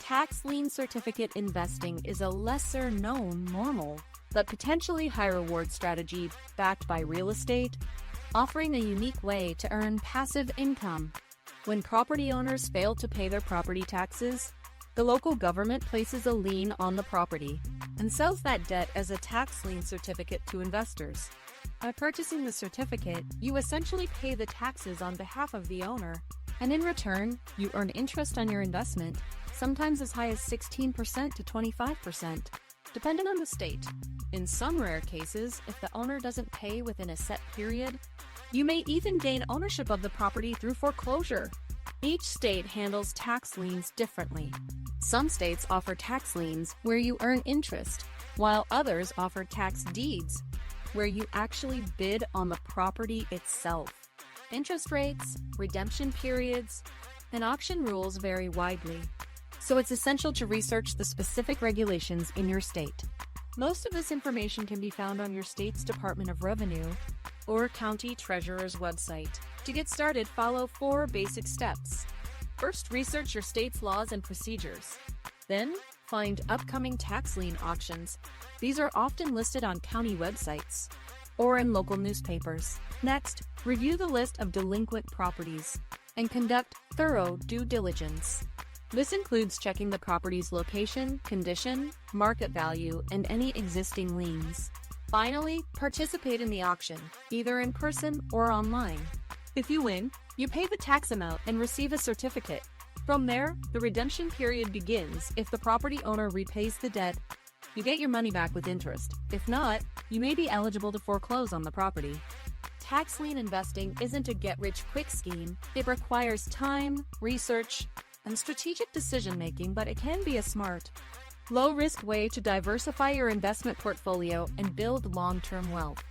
Tax lien certificate investing is a lesser-known, normal, but potentially high-reward strategy backed by real estate, offering a unique way to earn passive income. When property owners fail to pay their property taxes, the local government places a lien on the property and sells that debt as a tax lien certificate to investors. By purchasing the certificate, you essentially pay the taxes on behalf of the owner, and in return, you earn interest on your investment, sometimes as high as 16% to 25%, depending on the state. In some rare cases, if the owner doesn't pay within a set period, you may even gain ownership of the property through foreclosure. Each state handles tax liens differently. Some states offer tax liens where you earn interest, while others offer tax deeds, where you actually bid on the property itself. Interest rates, redemption periods, and auction rules vary widely, so it's essential to research the specific regulations in your state. Most of this information can be found on your state's Department of Revenue or county treasurer's website. To get started, follow 4 basic steps. First, research your state's laws and procedures. Then, find upcoming tax lien auctions. These are often listed on county websites or in local newspapers. Next, review the list of delinquent properties and conduct thorough due diligence. This includes checking the property's location, condition, market value, and any existing liens. Finally, participate in the auction, either in person or online. If you win, you pay the tax amount and receive a certificate. From there, the redemption period begins. If the property owner repays the debt, you get your money back with interest. If not, you may be eligible to foreclose on the property. Tax lien investing isn't a get-rich-quick scheme. It requires time, research, and strategic decision-making, but it can be a smart, low-risk way to diversify your investment portfolio and build long-term wealth.